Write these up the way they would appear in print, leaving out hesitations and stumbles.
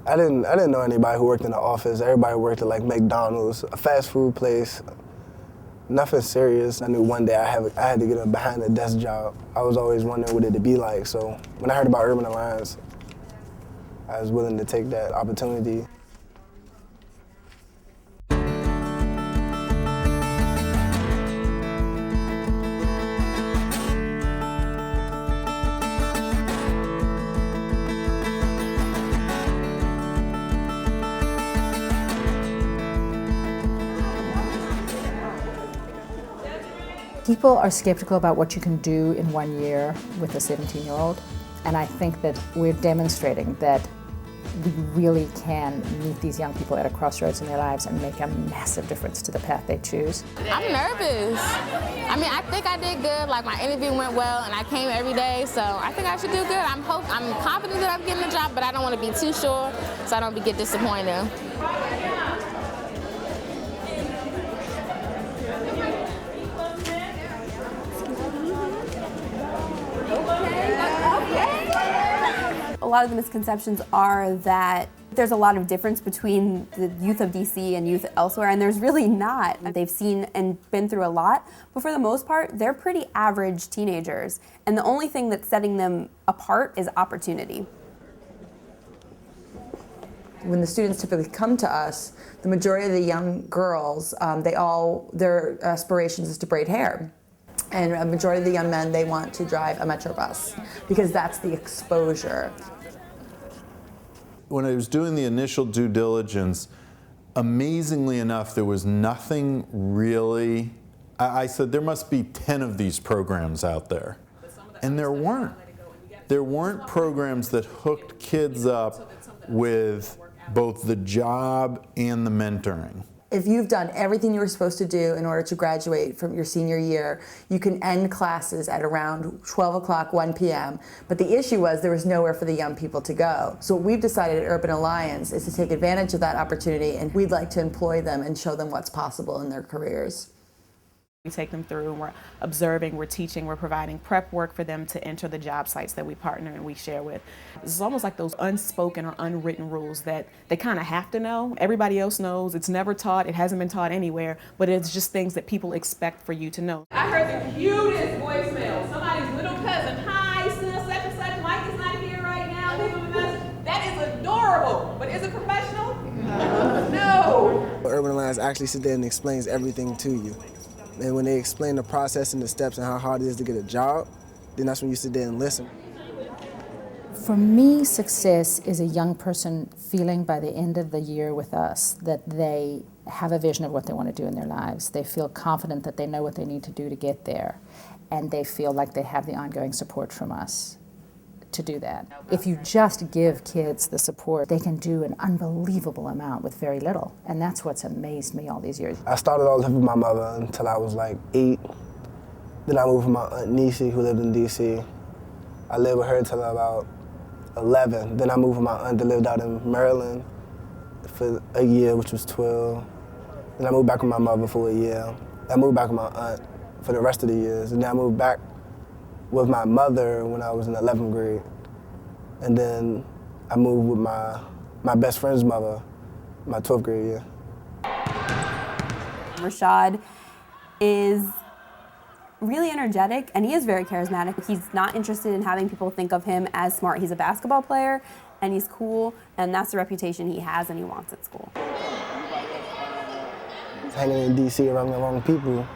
I didn't know anybody who worked in the office. Everybody worked at like McDonald's, a fast food place. Nothing serious. I knew one day I had to get a behind the desk job. I was always wondering what it'd be like. So when I heard about Urban Alliance, I was willing to take that opportunity. People are skeptical about what you can do in 1 year with a 17-year-old, and I think that we're demonstrating that we really can meet these young people at a crossroads in their lives and make a massive difference to the path they choose. I'm nervous. I mean, I think I did good. Like, my interview went well, and I came every day, so I think I should do good. I'm confident that I'm getting the job, but I don't want to be too sure, so I don't get disappointed. A lot of the misconceptions are that there's a lot of difference between the youth of DC and youth elsewhere, and there's really not. They've seen and been through a lot, but for the most part, they're pretty average teenagers, and the only thing that's setting them apart is opportunity. When the students typically come to us, the majority of the young girls, their aspirations is to braid hair. And a majority of the young men, they want to drive a Metro bus because that's the exposure. When I was doing the initial due diligence, amazingly enough, there was nothing really. I said there must be 10 of these programs out there, and there weren't. There weren't programs that hooked kids up with both the job and the mentoring. If you've done everything you were supposed to do in order to graduate from your senior year, you can end classes at around 12 o'clock, 1 p.m. But the issue was there was nowhere for the young people to go. So what we've decided at Urban Alliance is to take advantage of that opportunity, and we'd like to employ them and show them what's possible in their careers. We take them through, and we're observing, we're teaching, we're providing prep work for them to enter the job sites that we partner and we share with. It's almost like those unspoken or unwritten rules that they kind of have to know. Everybody else knows. It's never taught. It hasn't been taught anywhere, but it's just things that people expect for you to know. I heard the cutest voicemail. Somebody's little cousin. Hi, sis, such and such. Mike is not here right now. Leave him a message. That is adorable. But is it professional? No. Urban Alliance actually sits there and explains everything to you. And when they explain the process and the steps and how hard it is to get a job, then that's when you sit there and listen. For me, success is a young person feeling by the end of the year with us that they have a vision of what they want to do in their lives. They feel confident that they know what they need to do to get there, and they feel like they have the ongoing support from us to do that. If you just give kids the support, they can do an unbelievable amount with very little, and that's what's amazed me all these years. I started all living with my mother until I was like 8. Then I moved with my Aunt Niecy, who lived in DC. I lived with her until about 11. Then I moved with my aunt that lived out in Maryland for a year, which was 12. Then I moved back with my mother for a year. I moved back with my aunt for the rest of the years. And then I moved back with my mother when I was in 11th grade. And then I moved with my best friend's mother my 12th grade year. Rashad is really energetic, and he is very charismatic. He's not interested in having people think of him as smart. He's a basketball player, and he's cool, and that's the reputation he has and he wants at school. Hanging in DC around the wrong people,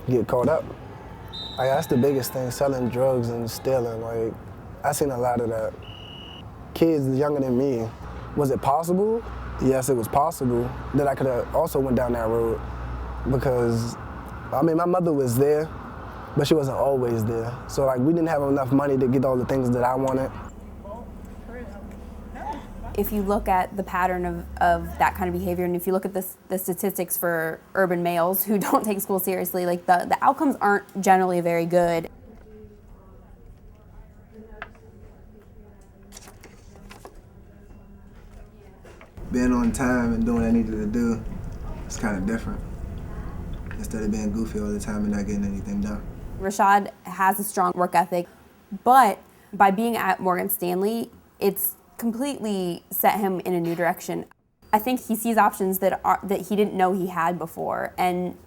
you get caught up. Like, that's the biggest thing, selling drugs and stealing. Like, I seen a lot of that. Kids younger than me. Was it possible? Yes, it was possible. That I could have also went down that road because, I mean, my mother was there, but she wasn't always there. So, like, we didn't have enough money to get all the things that I wanted. If you look at the pattern of that kind of behavior, and if you look at the statistics for urban males who don't take school seriously, like the outcomes aren't generally very good. Being on time and doing what I needed to do, it's kind of different. Instead of being goofy all the time and not getting anything done. Rashad has a strong work ethic, but by being at Morgan Stanley, it's completely set him in a new direction. I think he sees options that he didn't know he had before, and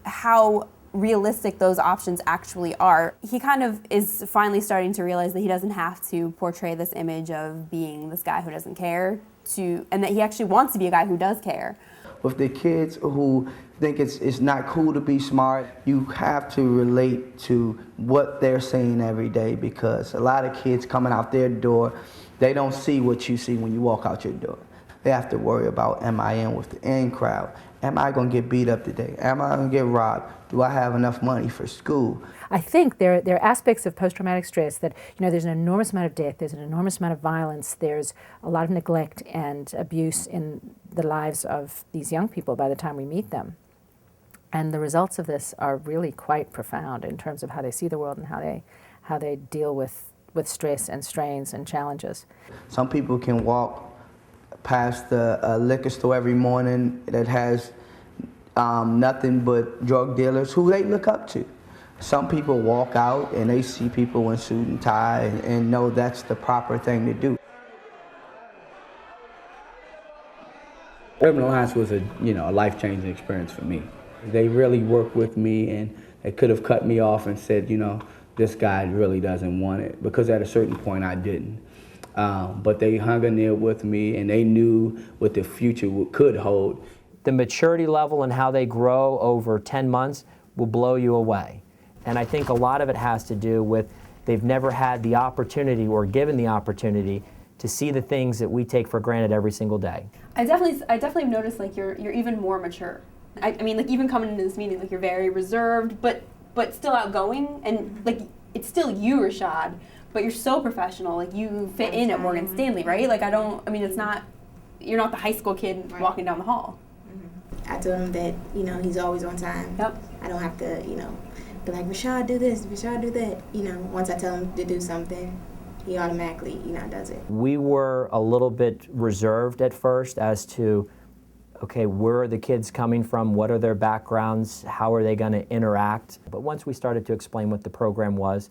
how realistic those options actually are. He kind of is finally starting to realize that he doesn't have to portray this image of being this guy who doesn't care, and that he actually wants to be a guy who does care. With the kids who think it's not cool to be smart, you have to relate to what they're saying every day, because a lot of kids coming out their door, they don't see what you see when you walk out your door. They have to worry about, am I in with the in crowd? Am I going to get beat up today? Am I going to get robbed? Do I have enough money for school? I think there are aspects of post-traumatic stress that, there's an enormous amount of death, there's an enormous amount of violence, there's a lot of neglect and abuse in the lives of these young people by the time we meet them. And the results of this are really quite profound in terms of how they see the world and how they deal with stress and strains and challenges. Some people can walk past the liquor store every morning that has nothing but drug dealers who they look up to. Some people walk out and they see people in suit and tie and know that's the proper thing to do. Urban Alliance was a life-changing experience for me. They really worked with me, and they could have cut me off and said, this guy really doesn't want it, because at a certain point I didn't. But they hung in there with me, and they knew what the future could hold. The maturity level and how they grow over 10 months will blow you away. And I think a lot of it has to do with they've never had the opportunity or given the opportunity to see the things that we take for granted every single day. I definitely noticed you're even more mature. I mean, even coming into this meeting, you're very reserved, but still outgoing, and it's still you, Rashad, but you're so professional. You fit in at Morgan Stanley, right? You're not the high school kid walking down the hall. I told him that, he's always on time. Yep. I don't have to, be like, Rashad, do this, Rashad, do that. Once I tell him to do something, he automatically, does it. We were a little bit reserved at first as to, okay, where are the kids coming from? What are their backgrounds? How are they going to interact? But once we started to explain what the program was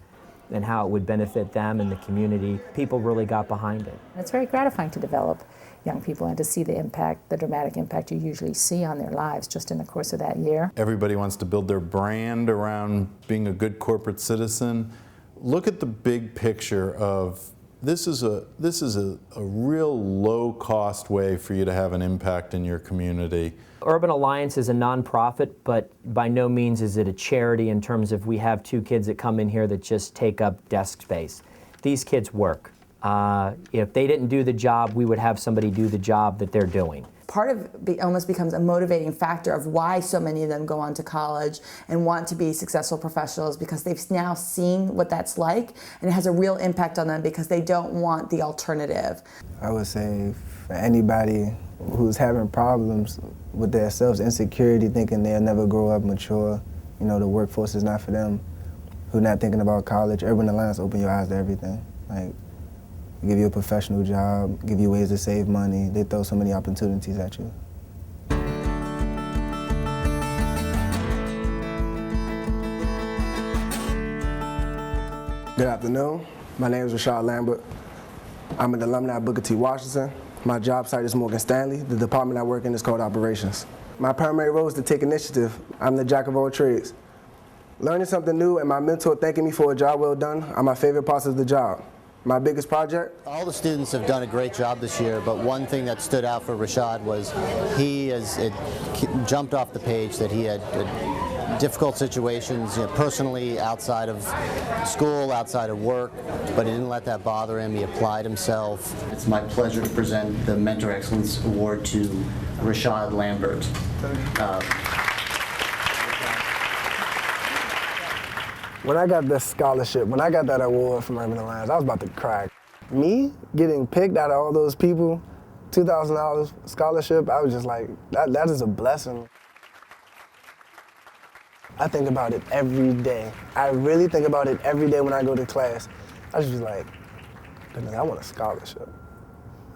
and how it would benefit them and the community, people really got behind it. It's very gratifying to develop young people and to see the impact, the dramatic impact you usually see on their lives just in the course of that year. Everybody wants to build their brand around being a good corporate citizen. Look at the big picture of this is a real low-cost way for you to have an impact in your community. Urban Alliance is a nonprofit, but by no means is it a charity in terms of we have 2 kids that come in here that just take up desk space. These kids work. If they didn't do the job, we would have somebody do the job that they're doing. Part of it almost becomes a motivating factor of why so many of them go on to college and want to be successful professionals, because they've now seen what that's like, and it has a real impact on them because they don't want the alternative. I would say for anybody who's having problems with their self-insecurity, thinking they'll never grow up mature, the workforce is not for them, who not thinking about college, Urban Alliance open your eyes to everything. Give you a professional job, give you ways to save money. They throw so many opportunities at you. Good afternoon. My name is Rashad Lambert. I'm an alumni of Booker T. Washington. My job site is Morgan Stanley. The department I work in is called Operations. My primary role is to take initiative. I'm the jack of all trades. Learning something new and my mentor thanking me for a job well done are my favorite parts of the job. My biggest project? All the students have done a great job this year, but one thing that stood out for Rashad was it jumped off the page that he had difficult situations, personally, outside of school, outside of work, but he didn't let that bother him. He applied himself. It's my pleasure to present the Mentor Excellence Award to Rashad Lambert. When I got the scholarship, when I got that award from Urban Alliance, I was about to cry. Me getting picked out of all those people, $2,000 scholarship, I was just like, that is a blessing. I think about it every day. I really think about it every day when I go to class. I was just like, goodness, I want a scholarship.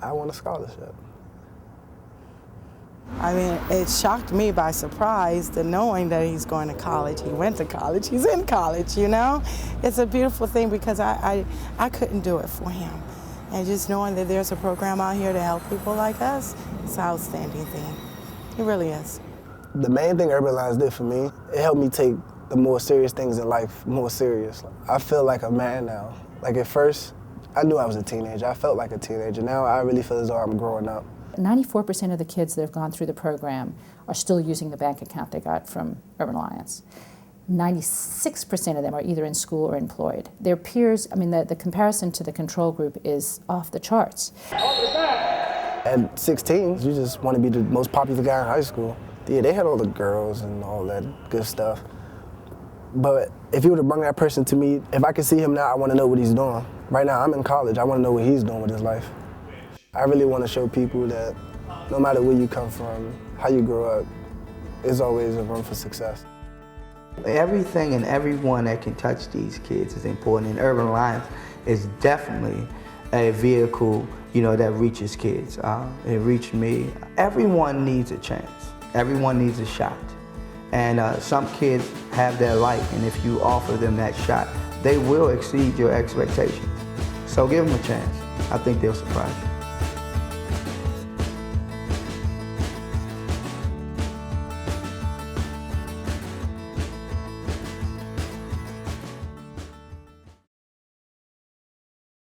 I want a scholarship. I mean, it shocked me by surprise, the knowing that he's going to college. He went to college, he's in college, It's a beautiful thing because I couldn't do it for him. And just knowing that there's a program out here to help people like us, it's an outstanding thing. It really is. The main thing Urban Alliance did for me, it helped me take the more serious things in life more serious. I feel like a man now. Like at first, I knew I was a teenager. I felt like a teenager. Now I really feel as though I'm growing up. 94% of the kids that have gone through the program are still using the bank account they got from Urban Alliance. 96% of them are either in school or employed. Their peers, I mean, the comparison to the control group is off the charts. At 16, you just want to be the most popular guy in high school. Yeah, they had all the girls and all that good stuff. But if you were to bring that person to me, if I could see him now, I want to know what he's doing. Right now, I'm in college. I want to know what he's doing with his life. I really want to show people that no matter where you come from, how you grow up, there's always a room for success. Everything and everyone that can touch these kids is important, and Urban Alliance is definitely a vehicle, that reaches kids. It reached me. Everyone needs a chance. Everyone needs a shot. And some kids have their light, and if you offer them that shot, they will exceed your expectations. So give them a chance. I think they'll surprise you.